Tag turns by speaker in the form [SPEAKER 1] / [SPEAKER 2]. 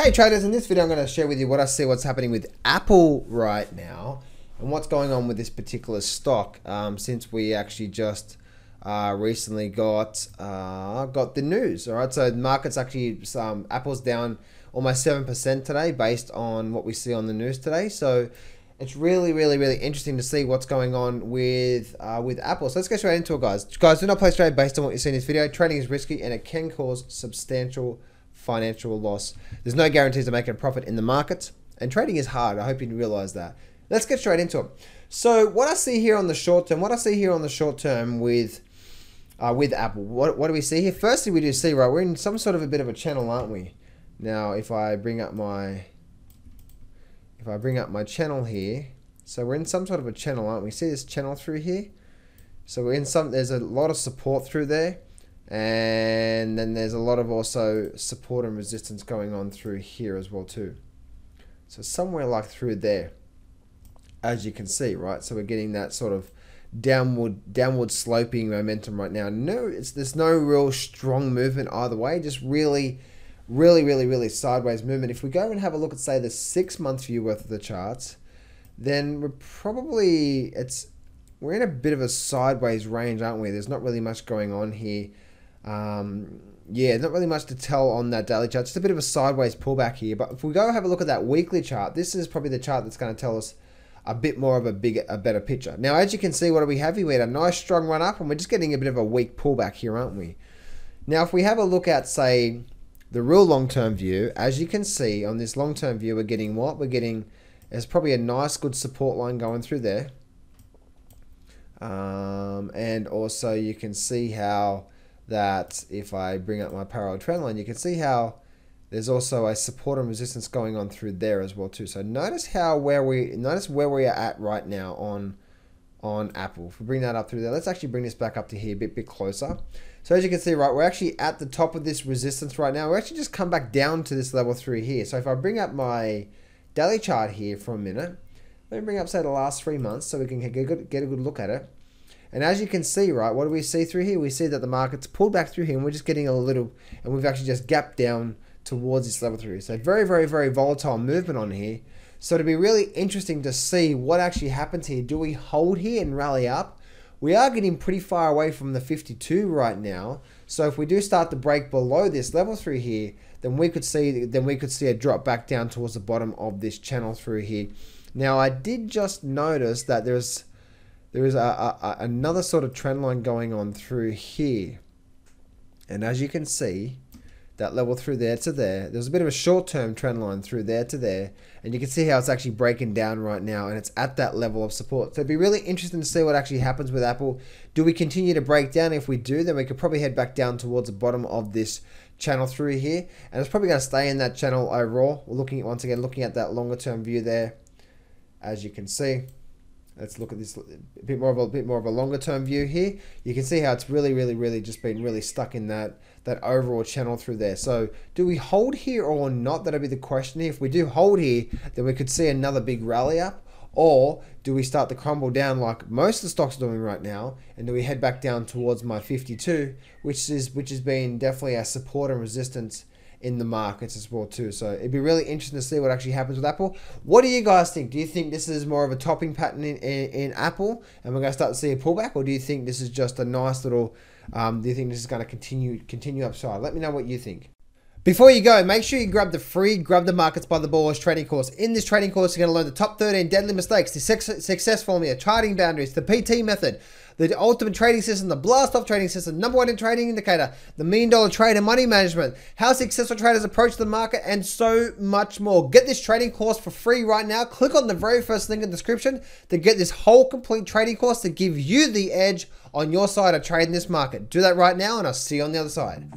[SPEAKER 1] Hey traders, in this video I'm going to share with you what I see what's happening with Apple right now and what's going on with this particular stock since we actually just recently got the news. All right, so the market's actually Apple's down almost 7% today based on what we see on the news today. So it's really interesting to see what's going on with Apple. So let's get straight into it, guys. Guys, do not play trade based on what you see in this video. Trading is risky and it can cause substantial financial loss. There's no guarantees of making a profit in the markets, and trading is hard. I hope you realize that. Let's get straight into it. So what I see here on the short term, with Apple, what do we see here? Firstly, we do see, right, we're in some sort of a bit of a channel, aren't we? Now, if I bring up my channel here, so we're in some sort of a channel, aren't we? See this channel through here? So we're in there's a lot of support through there. And then there's a lot of also support and resistance going on through here as well too. So somewhere like through there, as you can see, right? So we're getting that sort of downward sloping momentum right now. There's no real strong movement either way, just really sideways movement. If we go and have a look at, say, the 6-month view worth of the charts, then we're in a bit of a sideways range, aren't we? There's not really much going on here. Yeah, not really much to tell on that daily chart, just a bit of a sideways pullback here. But if we go have a look at that weekly chart, this is probably the chart that's going to tell us a bit more of a better picture. Now, as you can see, what do we have here? We had a nice strong run up, and we're just getting a bit of a weak pullback here, aren't we? Now, if we have a look at, say, the real long-term view, as you can see on this long-term view, we're getting what? There's probably a nice good support line going through there. And also you can see how that if I bring up my parallel trend line, you can see how there's also a support and resistance going on through there as well too. So notice where we are at right now on Apple. If we bring that up through there, let's actually bring this back up to here a bit closer. So as you can see, right, we're actually at the top of this resistance right now. We're actually just come back down to this level through here. So if I bring up my daily chart here for a minute, let me bring up, say, the last 3 months so we can get a good look at it. And as you can see, right, what do we see through here? We see that the market's pulled back through here, and we're just getting and we've actually just gapped down towards this level through here. So very volatile movement on here. So it'll be really interesting to see what actually happens here. Do we hold here and rally up? We are getting pretty far away from the 52 right now. So if we do start to break below this level through here, then we could see a drop back down towards the bottom of this channel through here. Now, I did just notice that there is another sort of trend line going on through here, and as you can see, that level through there to there's a bit of a short-term trend line through there to there, and you can see how it's actually breaking down right now, and it's at that level of support. So it'd be really interesting to see what actually happens with Apple. Do we continue to break down? If we do, then we could probably head back down towards the bottom of this channel through here, and it's probably going to stay in that channel overall. We're looking at that longer-term view there, as you can see. Let's look at this a bit more of a longer term view here. You can see how it's really just been really stuck in that overall channel through there. So do we hold here or not? That'll be the question here. If we do hold here, then we could see another big rally up. Or do we start to crumble down like most of the stocks are doing right now? And do we head back down towards my 52, which has been definitely a support and resistance in the markets as well too. So it'd be really interesting to see what actually happens with Apple. What do you guys think? Do you think this is more of a topping pattern in Apple and we're going to start to see a pullback, or do you think this is just a nice little do you think this is going to continue upside? Let me know what you think. Before you go, make sure you grab the free Grab the Markets by the Balls training course. In this training course, you're going to learn the top 13 deadly mistakes, the success formula, charting boundaries, the PT method, the ultimate trading system, the blast-off trading system, #1 in trading indicator, the $1 million trade and money management, how successful traders approach the market, and so much more. Get this training course for free right now. Click on the very first link in the description to get this whole complete trading course to give you the edge on your side of trading this market. Do that right now, and I'll see you on the other side.